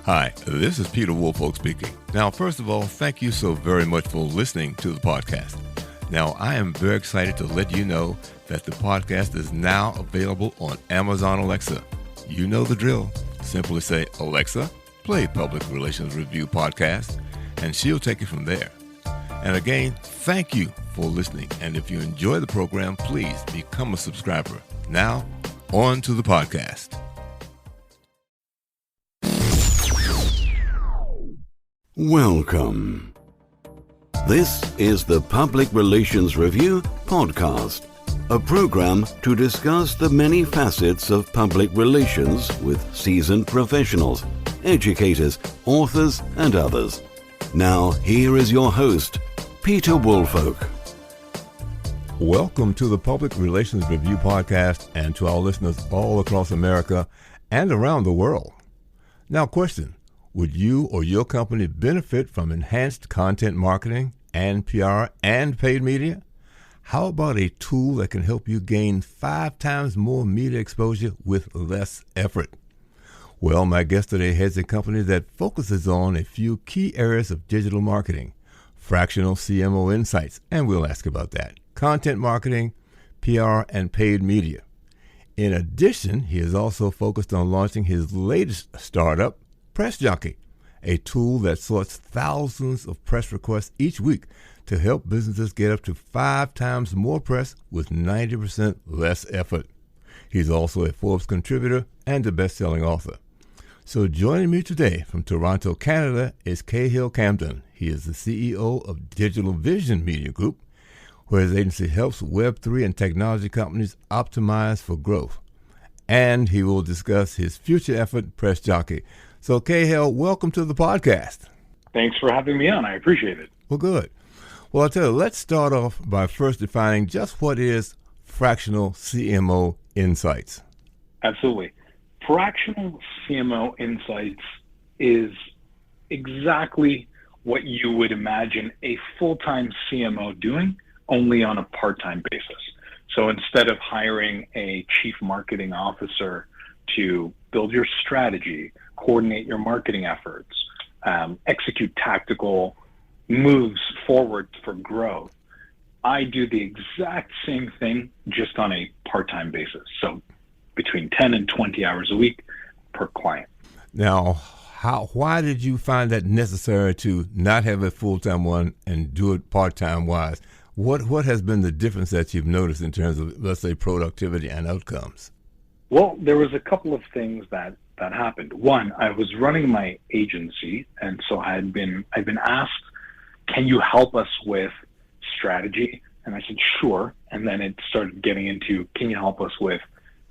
Hi, this is Peter Woolfolk speaking. Now, first of all, thank you so very much for listening to the podcast. Now, I am very excited to let you know that the podcast is now available on Amazon Alexa. You know the drill. Simply say, Alexa, play Public Relations Review Podcast, and she'll take it from there. And again, thank you for listening. And if you enjoy the program, please become a subscriber. Now, on to the podcast. Welcome. This is the Public Relations Review Podcast, a program to discuss the many facets of public relations with seasoned professionals, educators, authors, and others. Now, here is your host, Peter Woolfolk. Welcome to the Public Relations Review Podcast and to our listeners all across America and around the world. Now, question. Would you or your company benefit from enhanced content marketing and PR and paid media? How about a tool that can help you gain 5 times more media exposure with less effort? Well, my guest today heads a company that focuses on a few key areas of digital marketing, fractional CMO insights, and we'll ask about that, content marketing, PR, and paid media. In addition, he is also focused on launching his latest startup, Press Jockey, a tool that sorts thousands of press requests each week to help businesses get up to 5 times more press with 90% less effort. He's also a Forbes contributor and a best-selling author. So joining me today from Toronto, Canada is Cahill Camden. He is the CEO of Digital Vision Media Group, where his agency helps Web3 and technology companies optimize for growth. And he will discuss his future effort, Press Jockey. So, Cahill, welcome to the podcast. Thanks for having me on. I appreciate it. Well, good. Well, I'll tell you, let's start off by first defining just what is fractional CMO insights. Absolutely. Fractional CMO insights is exactly what you would imagine a full-time CMO doing, only on a part-time basis. So instead of hiring a chief marketing officer to build your strategy, coordinate your marketing efforts, execute tactical moves forward for growth, I do the exact same thing just on a part-time basis. So between 10 and 20 hours a week per client. Now, why did you find that necessary to not have a full-time one and do it part-time wise? What has been the difference that you've noticed in terms of, let's say, productivity and outcomes? Well, there was a couple of things that happened. One, I was running my agency, and so I'd been asked, can you help us with strategy? And I said, sure. And then it started getting into, can you help us with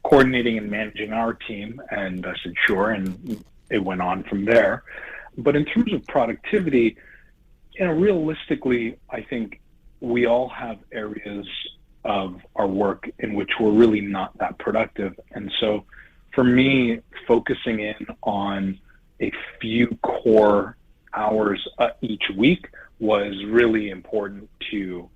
coordinating and managing our team? And I said, sure. And it went on from there. But in terms of productivity, realistically, I think we all have areas of our work in which we're really not that productive. And so for me, focusing in on a few core hours each week was really important to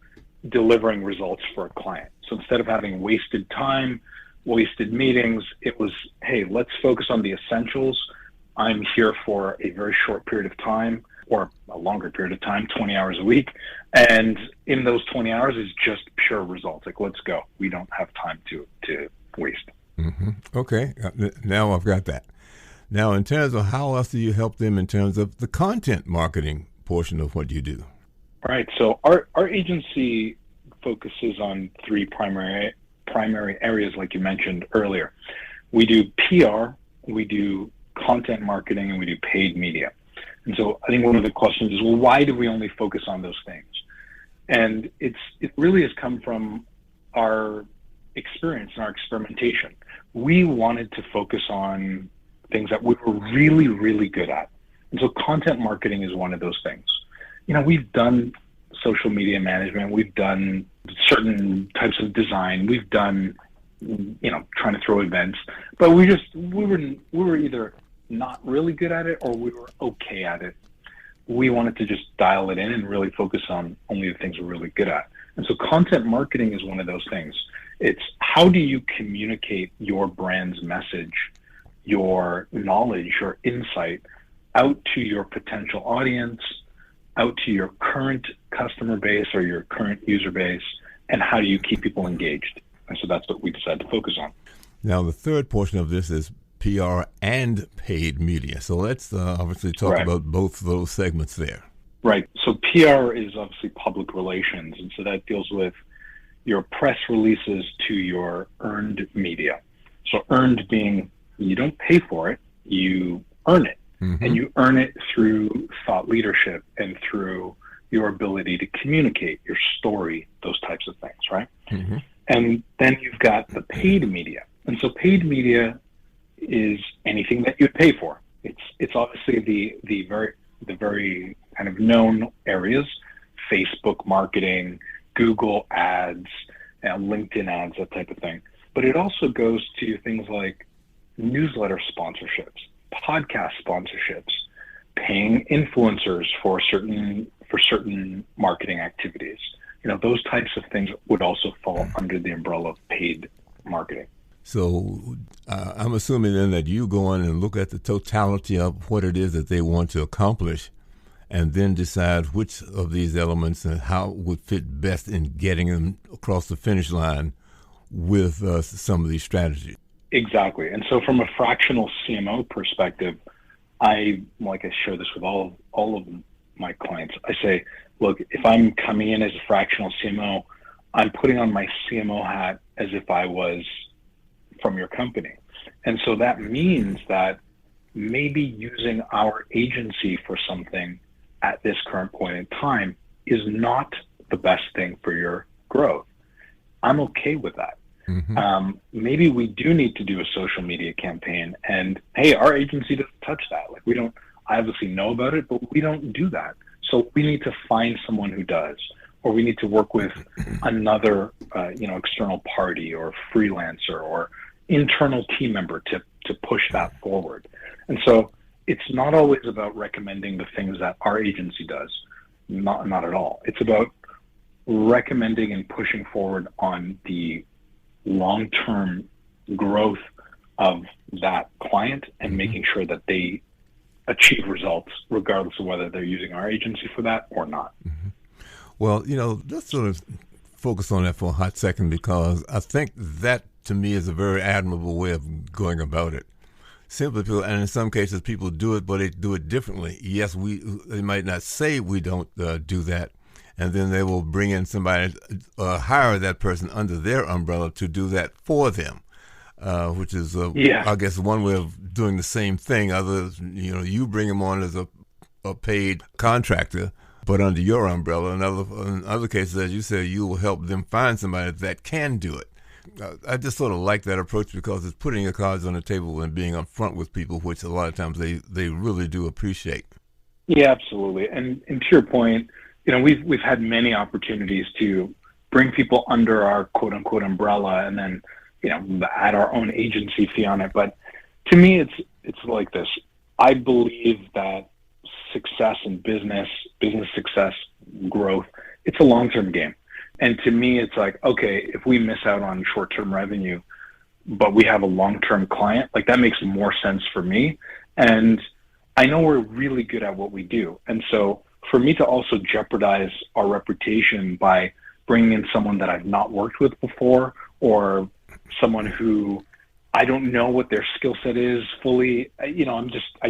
delivering results for a client. So instead of having wasted time, wasted meetings, it was, hey, let's focus on the essentials. I'm here for a very short period of time or a longer period of time, 20 hours a week. And in those 20 hours is just pure results. Like, let's go. We don't have time to waste. Mm-hmm. Okay. Now I've got that. Now, in terms of how else do you help them in terms of the content marketing portion of what you do? All right. So our agency focuses on 3 primary areas, like you mentioned earlier. We do PR, we do content marketing, and we do paid media. And so I think one of the questions is, well, why do we only focus on those things? And it really has come from our experience and our experimentation. We wanted to focus on things that we were really, really good at. And so content marketing is one of those things. We've done social media management, we've done certain types of design, we've done, trying to throw events, but we were either not really good at it or we were okay at it. We wanted to just dial it in and really focus on only the things we're really good at. And so content marketing is one of those things. It's how do you communicate your brand's message, your knowledge, your insight out to your potential audience, out to your current customer base or your current user base, and how do you keep people engaged? And so that's what we decided to focus on. Now, the third portion of this is PR and paid media. So let's obviously talk about both of those segments there. Right. So PR is obviously public relations, and so that deals with your press releases to your earned media. So earned being you don't pay for it, you earn it. Mm-hmm. And you earn it through thought leadership and through your ability to communicate your story, those types of things, right? Mm-hmm. And then you've got the paid media. And so paid media is anything that you'd pay for. It's obviously the very kind of known areas, Facebook marketing, Google ads, LinkedIn ads, that type of thing. But it also goes to things like newsletter sponsorships, podcast sponsorships, paying influencers for certain marketing activities. Those types of things would also fall under the umbrella of paid marketing. So I'm assuming then that you go in and look at the totality of what it is that they want to accomplish and then decide which of these elements and how would fit best in getting them across the finish line with some of these strategies. Exactly. And so from a fractional CMO perspective, I share this with all of my clients. I say, look, if I'm coming in as a fractional CMO, I'm putting on my CMO hat as if I was from your company. And so that means that maybe using our agency for something at this current point in time is not the best thing for your growth. I'm okay with that. Mm-hmm. Maybe we do need to do a social media campaign, and hey, our agency doesn't touch that. I obviously know about it, but we don't do that. So we need to find someone who does, or we need to work with another, external party or freelancer or internal team member to push that forward. And so it's not always about recommending the things that our agency does. Not at all. It's about recommending and pushing forward on the long-term growth of that client and making sure that they achieve results regardless of whether they're using our agency for that or not. Mm-hmm. Well, let's sort of focus on that for a hot second, because I think that to me is a very admirable way of going about it. Simply put, and in some cases people do it, but they do it differently. Yes, they might not say we don't do that, and then they will bring in somebody, hire that person under their umbrella to do that for them, which is, I guess, one way of doing the same thing. You bring them on as a paid contractor, but under your umbrella. In other cases, as you said, you will help them find somebody that can do it. I just sort of like that approach because it's putting your cards on the table and being upfront with people, which a lot of times they really do appreciate. Yeah, absolutely. And to your point, we've had many opportunities to bring people under our quote unquote umbrella and then, add our own agency fee on it. But to me, it's like this. I believe that success in business success, growth, it's a long-term game. And to me, it's like, okay, if we miss out on short-term revenue, but we have a long-term client, that makes more sense for me. And I know we're really good at what we do. And so for me to also jeopardize our reputation by bringing in someone that I've not worked with before, or someone who I don't know what their skill set is fully, I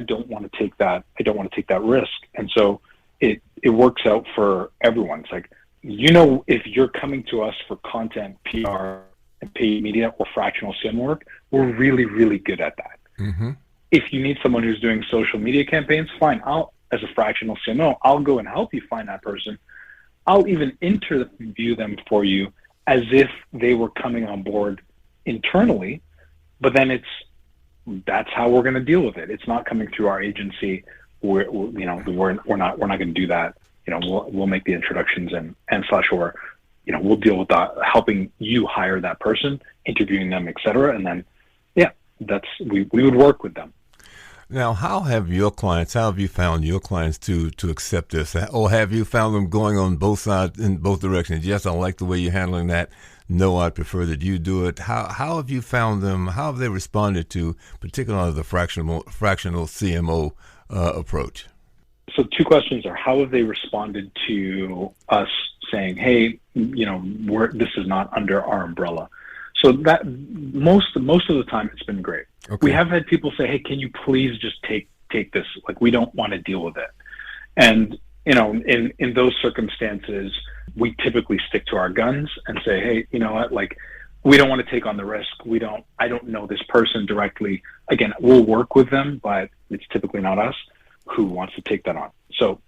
don't want to take that. I don't want to take that risk. And so it works out for everyone. It's like, if you're coming to us for content, PR, and paid media or fractional sim work, we're really, really good at that. Mm-hmm. If you need someone who's doing social media campaigns, fine. As a fractional CMO, I'll go and help you find that person. I'll even interview them for you as if they were coming on board internally, but then that's how we're going to deal with it. It's not coming through our agency. We're not going to do that. We'll make the introductions and or we'll deal with that, helping you hire that person, interviewing them, etc. And then, we would work with them. Now, how have you found your clients to accept this? Or have you found them going on both sides, in both directions? Yes, I like the way you're handling that. No, I'd prefer that you do it. How have you found them? How have they responded to particularly the fractional CMO approach? So two questions are, how have they responded to us saying, hey, this is not under our umbrella? So that most of the time it's been great. Okay. We have had people say, hey, can you please just take this? Like, we don't want to deal with it. And, in those circumstances, we typically stick to our guns and say, hey, you know what, like, we don't want to take on the risk. I don't know this person directly. Again, we'll work with them, but it's typically not us who wants to take that on. So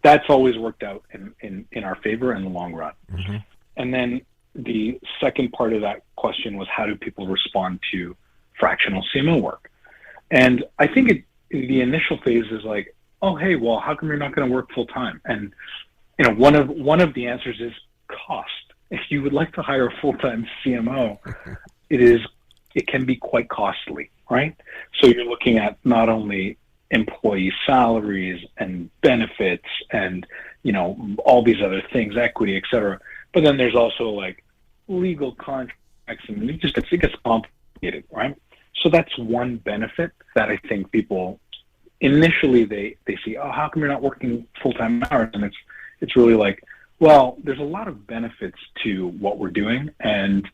that's always worked out in our favor in the long run. Mm-hmm. And then the second part of that question was, how do people respond to fractional CMO work? And I think the initial phase is like, oh, hey, well, how come you're not going to work full time? And one of the answers is cost. If you would like to hire a full-time CMO, it can be quite costly, right? So you're looking at not only employee salaries and benefits and all these other things, equity, et cetera, but then there's also like legal contracts, and it gets complicated, right? So that's one benefit that I think people initially they see, oh, how come you're not working full-time hours? And it's really like, well, there's a lot of benefits to what we're doing, and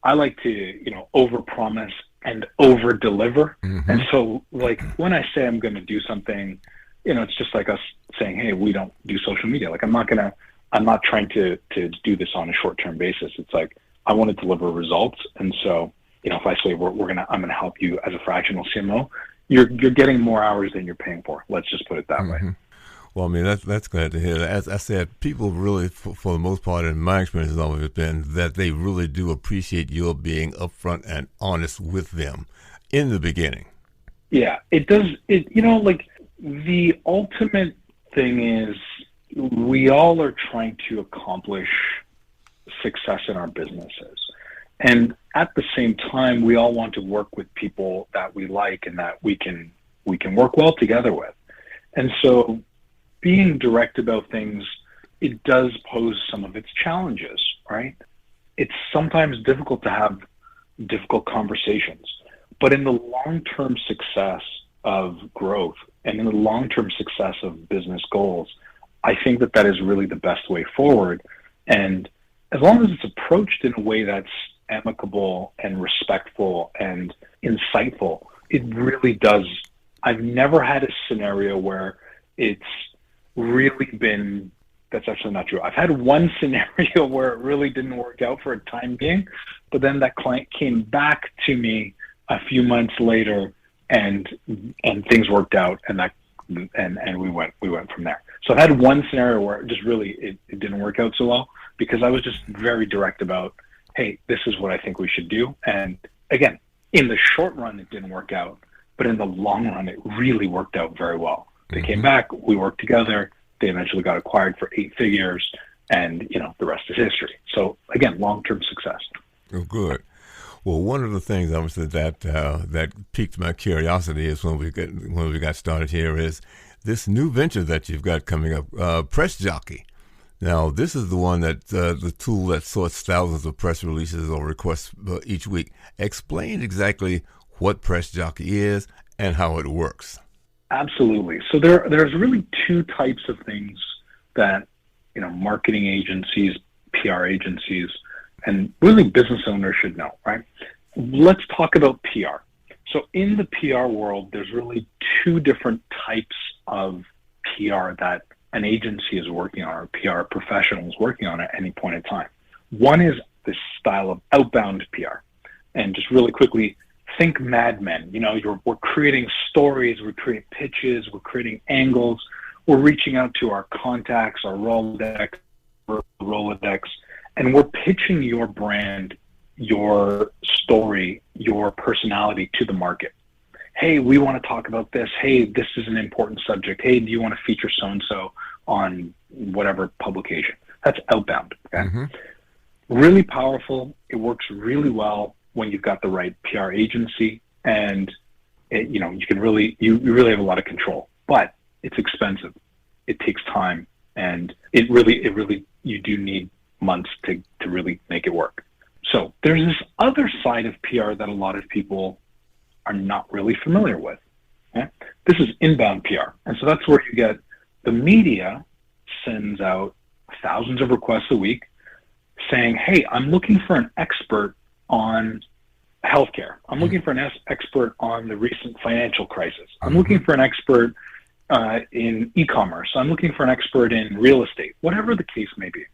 I like to, overpromise and over-deliver. Mm-hmm. And so, like, when I say I'm going to do something, it's just like us saying, hey, we don't do social media. Like, I'm not trying to do this on a short-term basis. It's like, I want to deliver results. And so, if I say I'm going to help you as a fractional CMO, you're getting more hours than you're paying for. Let's just put it that way. Well, I mean, that's glad to hear. As I said, people really, for the most part, in my experience, has always been that they really do appreciate your being upfront and honest with them in the beginning. Yeah, it does. Like, the ultimate thing is we all are trying to accomplish success in our businesses. And at the same time, we all want to work with people that we like and that we can work well together with. And so being direct about things, it does pose some of its challenges, right? It's sometimes difficult to have difficult conversations, but in the long-term success of growth and in the long-term success of business goals, I think that is really the best way forward. And as long as it's approached in a way that's amicable and respectful and insightful, it really does. I've never had a scenario where it's really been, that's actually not true. I've had one scenario where it really didn't work out for a time being, but then that client came back to me a few months later and things worked out, and we went from there. So I've had one scenario where it just really it didn't work out so well because I was just very direct about, hey, this is what I think we should do. And again, in the short run it didn't work out, but in the long run it really worked out very well. They came back, we worked together, they eventually got acquired for 8 figures, and the rest is history. So again, long-term success. Oh, good. Well, one of the things obviously that piqued my curiosity is when we got started here is this new venture that you've got coming up, Press Jockey. Now, this is the one that the tool that sorts thousands of press releases or requests each week. Explain exactly what Press Jockey is and how it works. Absolutely. So there's really two types of things that marketing agencies, PR agencies, and really business owners should know, right? Let's talk about PR. So in the PR world, there's really two different types of PR that an agency is working on, or PR professional is working on at any point in time. One is this style of outbound PR. And just really quickly, think Mad Men. We're creating stories, we're creating pitches, we're creating angles, we're reaching out to our contacts, our Rolodex, and we're pitching your brand, your story, your personality to the market. Hey, we want to talk about this. Hey, this is an important subject. Hey, do you want to feature so-and-so on whatever publication? That's outbound. Okay? Mm-hmm. Really powerful. It works really well when you've got the right PR agency, and you really have a lot of control. But it's expensive. It takes time, and it really you do need months to really make it work. So there's this other side of PR that a lot of people are not really familiar with. Okay? This is inbound PR. And so that's where you get the media sends out thousands of requests a week saying, hey, I'm looking for an expert on healthcare. I'm looking for an expert on the recent financial crisis. I'm looking for an expert in e-commerce. I'm looking for an expert in real estate, whatever the case may be.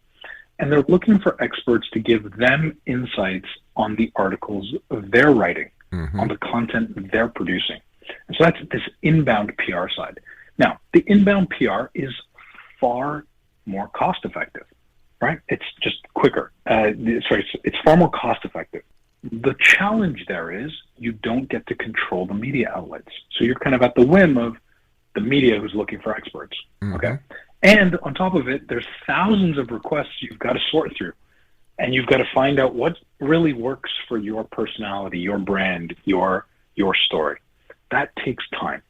And they're looking for experts to give them insights on the articles they're writing, on the content they're producing. And so that's this inbound PR side. Now, the inbound PR is far more cost effective, right? It's just quicker. It's far more cost effective. The challenge there is you don't get to control the media outlets. So you're kind of at the whim of the media who's looking for experts, okay? And on top of it, there's thousands of requests you've got to sort through. And you've got to find out what really works for your personality, your brand, your story. That takes time.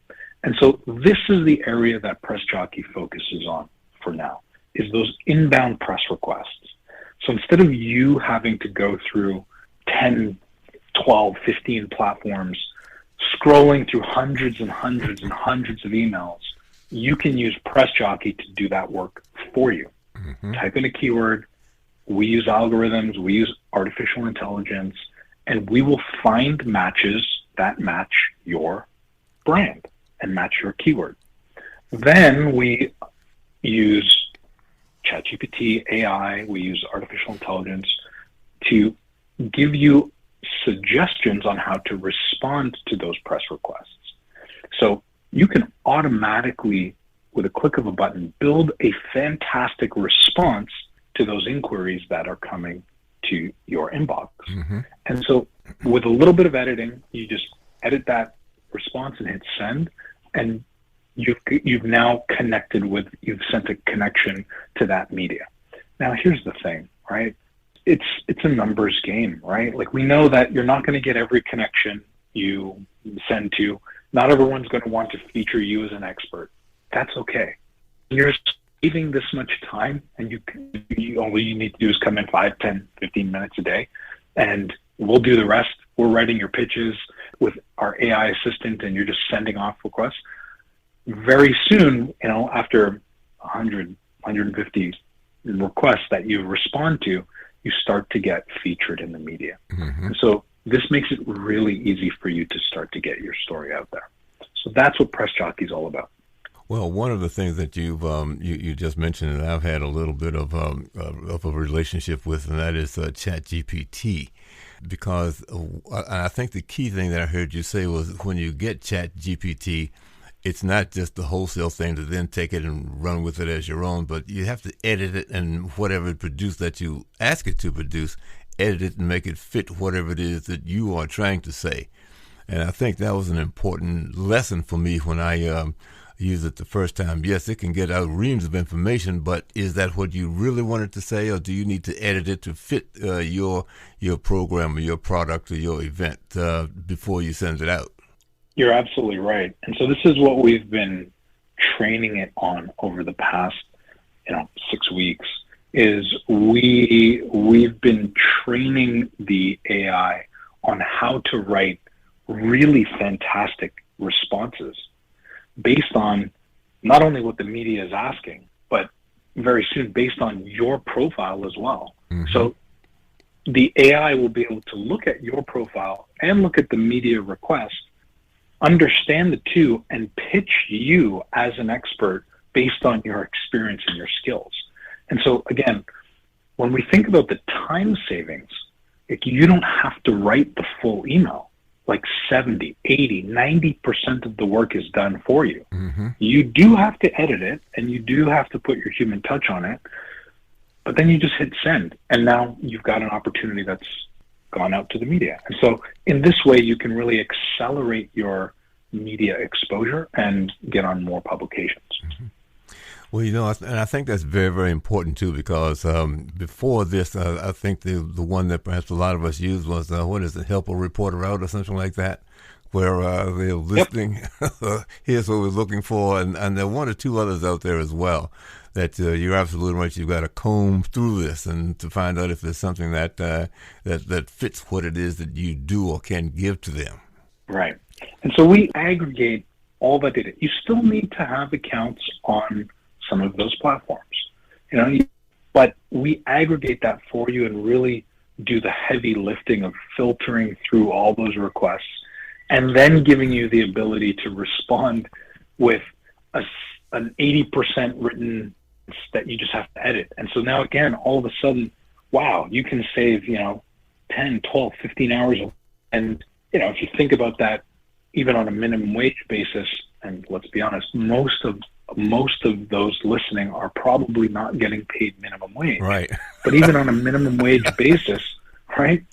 And so this is the area that Press Jockey focuses on for now, is those inbound press requests. So instead of you having to go through 10, 12, 15 platforms, scrolling through hundreds and hundreds and hundreds of emails, you can use Press Jockey to do that work for you. Type in a keyword. We use algorithms. We use artificial intelligence, and we will find matches that match your brand and match your keyword. Then we use ChatGPT, AI, we use artificial intelligence to give you suggestions on how to respond to those press requests. So you can automatically, with a click of a button, build a fantastic response to those inquiries that are coming to your inbox. And so with a little bit of editing, you just edit that response and hit send, and you've now connected with, you've sent a connection to that media. Now here's the thing, right? It's a numbers game, right? Like, we know that you're not going to get every connection you send to. Not everyone's going to want to feature you as an expert. That's okay. You're saving this much time, and all you need to do is come in 5, 10, 15 minutes a day, and we'll do the rest. We're writing your pitches with our AI assistant, and you're just sending off requests. Very soon, after 100, 150 requests that you respond to, you start to get featured in the media. And so this makes it really easy for you to start to get your story out there. So that's what Press Jockey is all about. Well, one of the things that you just mentioned, and I've had a little bit of a relationship with, and that is ChatGPT, because I think the key thing that I heard you say was when you get ChatGPT, it's not just the wholesale thing to then take it and run with it as your own, but you have to edit it, and whatever it produced that you ask it to produce, edit it and make it fit whatever it is that you are trying to say. And I think that was an important lesson for me when I used it the first time. Yes, it can get out reams of information, but is that what you really wanted to say, or do you need to edit it to fit your program or your product or your event before you send it out? You're absolutely right. And so this is what we've been training it on over the past 6 weeks, is we've been training the AI on how to write really fantastic responses based on not only what the media is asking, but very soon based on your profile as well. So the AI will be able to look at your profile and look at the media request, understand the two, and pitch you as an expert based on your experience and your skills. And so again, when we think about the time savings, you don't have to write the full email. Like 70, 80, 90% of the work is done for you. You do have to edit it, and you do have to put your human touch on it, but then you just hit send, and now you've got an opportunity that's gone out to the media. And so in this way, you can really accelerate your media exposure and get on more publications. Well, and I think that's very, very important too, because before this, I think the one that perhaps a lot of us used was, help a reporter out or something like that, where they're listening, here's what we're looking for, and there are one or two others out there as well that you're absolutely right. You've got to comb through this and to find out if there's something that fits what it is that you do or can give to them. Right. And so we aggregate all that data. You still need to have accounts on some of those platforms, you know, but we aggregate that for you and really do the heavy lifting of filtering through all those requests and then giving you the ability to respond with an 80% written that you just have to edit. And so now again, all of a sudden, wow, you can save, 10, 12, 15 hours. And, if you think about that, even on a minimum wage basis, and let's be honest, most of those listening are probably not getting paid minimum wage. Right. But even on a minimum wage basis, right?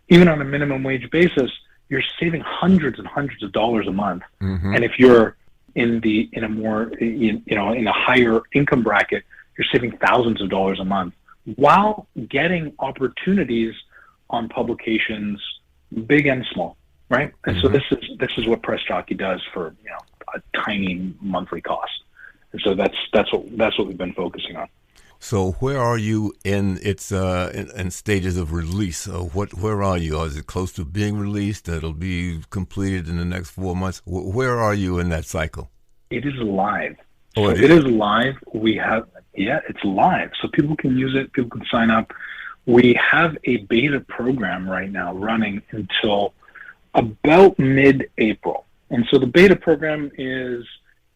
Even on a minimum wage basis, you're saving hundreds and hundreds of dollars a month. Mm-hmm. And if you're in a higher income bracket, you're saving thousands of dollars a month while getting opportunities on publications, big and small, right? And so this is what Press Jockey does for a tiny monthly cost. And so that's what we've been focusing on. So where are you in its in stages of release? Where are you? Is it close to being released? It'll be completed in the next 4 months. Where are you in that cycle? It is live. Oh, it is live. It's live. So people can use it. People can sign up. We have a beta program right now running until about mid-April. And so the beta program is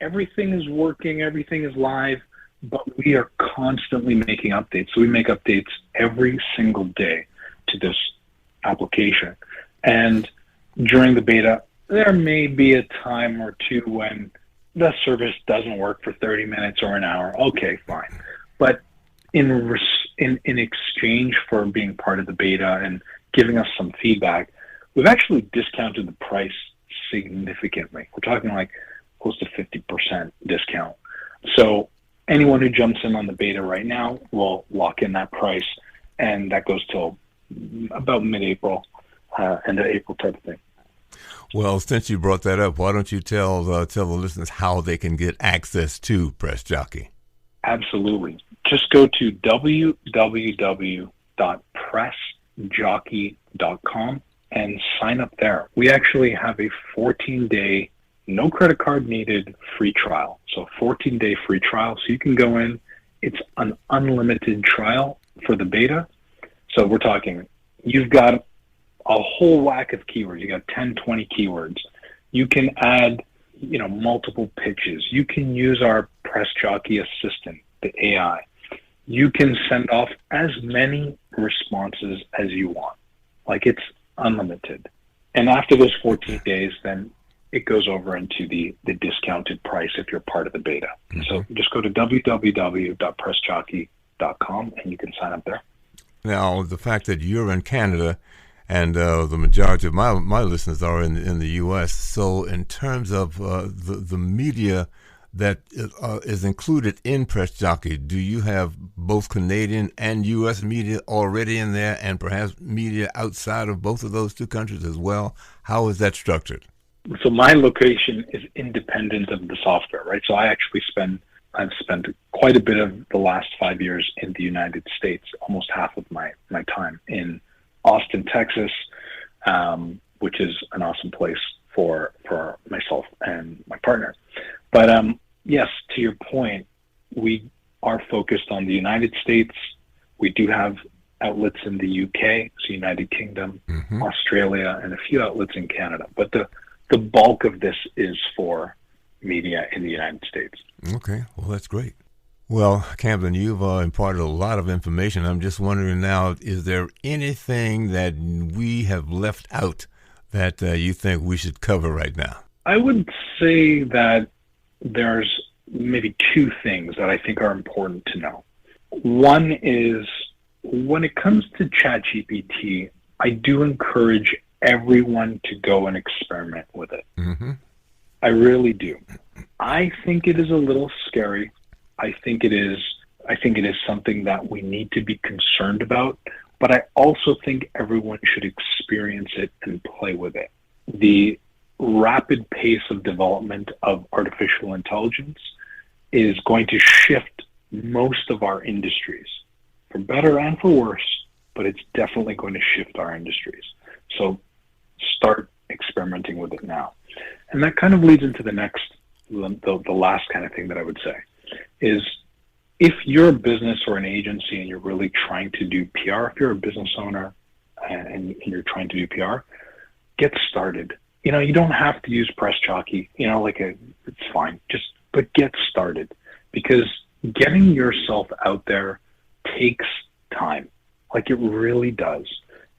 everything is working, everything is live, but we are constantly making updates. So we make updates every single day to this application. And during the beta, there may be a time or two when the service doesn't work for 30 minutes or an hour. Okay, fine. But in exchange for being part of the beta and giving us some feedback, we've actually discounted the price significantly. We're talking like close to 50% discount. So anyone who jumps in on the beta right now will lock in that price, and that goes till about mid-April, end of April type of thing. Well, since you brought that up, why don't you tell the listeners how they can get access to Press Jockey? Absolutely. Just go to www.pressjockey.com and sign up there. We actually have a 14-day, no credit card needed, free trial. So 14-day free trial. So you can go in. It's an unlimited trial for the beta. So we're talking, you've got a whole whack of keywords. You got 10, 20 keywords. You can add, multiple pitches. You can use our Press Jockey Assistant, the AI. You can send off as many responses as you want. Like, it's unlimited. And after those 14 days, then it goes over into the discounted price if you're part of the beta. Mm-hmm. So just go to www.pressjockey.com and you can sign up there. Now, the fact that you're in Canada and the majority of my listeners are in the U.S., so in terms of the media that is included in Press Jockey, do you have both Canadian and U.S. media already in there and perhaps media outside of both of those two countries as well? How is that structured? So my location is independent of the software, right? So I've spent quite a bit of the last 5 years in the United States, almost half of my time in Austin, Texas, which is an awesome place for myself and my partner. But yes, to your point, we are focused on the United States. We do have outlets in the UK, so United Kingdom, mm-hmm. Australia, and a few outlets in Canada. But the bulk of this is for media in the United States. Okay, well, that's great. Well, Camden, you've imparted a lot of information. I'm just wondering now, is there anything that we have left out that you think we should cover right now? I would say that there's maybe two things that I think are important to know. One is, when it comes to ChatGPT, I do encourage everyone to go and experiment with it. Mm-hmm. I really do. I think it is a little scary. I think it is something that we need to be concerned about, but I also think everyone should experience it and play with it. The rapid pace of development of artificial intelligence is going to shift most of our industries, for better and for worse, but it's definitely going to shift our industries. So start experimenting with it now. And that kind of leads into the next the last kind of thing that I would say is, if you're a business or an agency and you're really trying to do PR, if you're a business owner and you're trying to do PR, get started. You know, you don't have to use Press Jockey, it's fine. But get started, because getting yourself out there takes time. Like, it really does.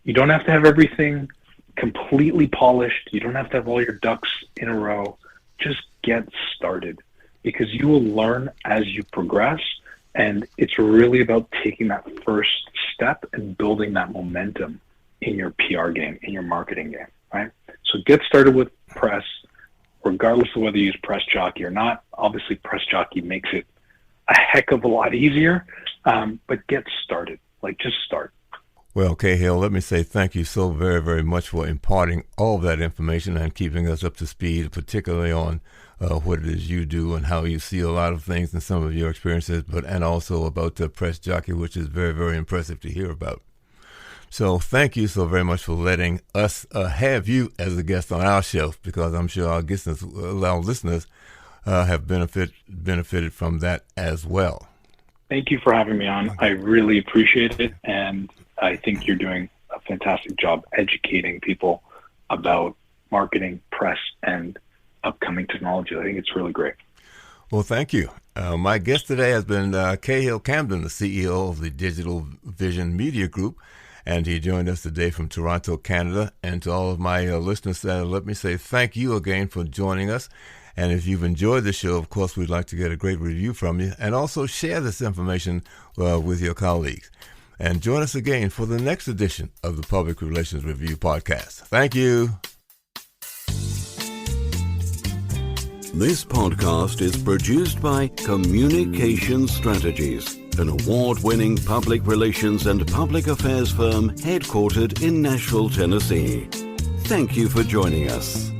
You don't have to have everything completely polished. You don't have to have all your ducks in a row. Just get started, because you will learn as you progress. And it's really about taking that first step and building that momentum in your PR game, in your marketing game, right? So get started with press, regardless of whether you use Press Jockey or not. Obviously, Press Jockey makes it a heck of a lot easier, but get started. Just start. Well, Cahill, let me say thank you so very, very much for imparting all of that information and keeping us up to speed, particularly on what it is you do and how you see a lot of things in some of your experiences, and also about the Press Jockey, which is very, very impressive to hear about. So thank you so very much for letting us have you as a guest on our show, because I'm sure our listeners have benefited from that as well. Thank you for having me on. I really appreciate it, and I think you're doing a fantastic job educating people about marketing, press, and upcoming technology. I think it's really great. Well, thank you. My guest today has been Cahill Camden, the CEO of the Digital Vision Media Group, and he joined us today from Toronto, Canada. And to all of my listeners, let me say thank you again for joining us. And if you've enjoyed the show, of course, we'd like to get a great review from you, and also share this information with your colleagues. And join us again for the next edition of the Public Relations Review podcast. Thank you. This podcast is produced by Communication Strategies, an award-winning public relations and public affairs firm headquartered in Nashville, Tennessee. Thank you for joining us.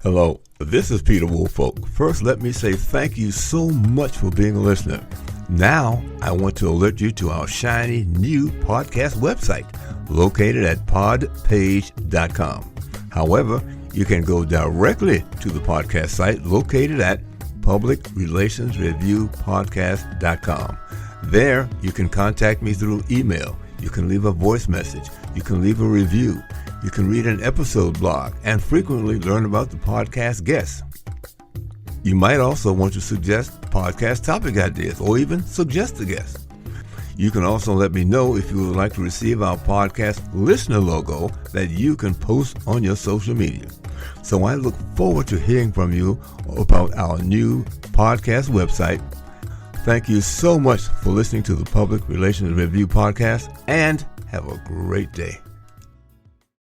Hello, this is Peter Woolfolk. First, let me say thank you so much for being a listener. Now, I want to alert you to our shiny new podcast website located at podpage.com. However, you can go directly to the podcast site located at publicrelationsreviewpodcast.com. There, you can contact me through email. You can leave a voice message. You can leave a review. You can read an episode blog and frequently learn about the podcast guests. You might also want to suggest podcast topic ideas or even suggest a guest. You can also let me know if you would like to receive our podcast listener logo that you can post on your social media. So I look forward to hearing from you about our new podcast website. Thank you so much for listening to the Public Relations Review podcast, and have a great day.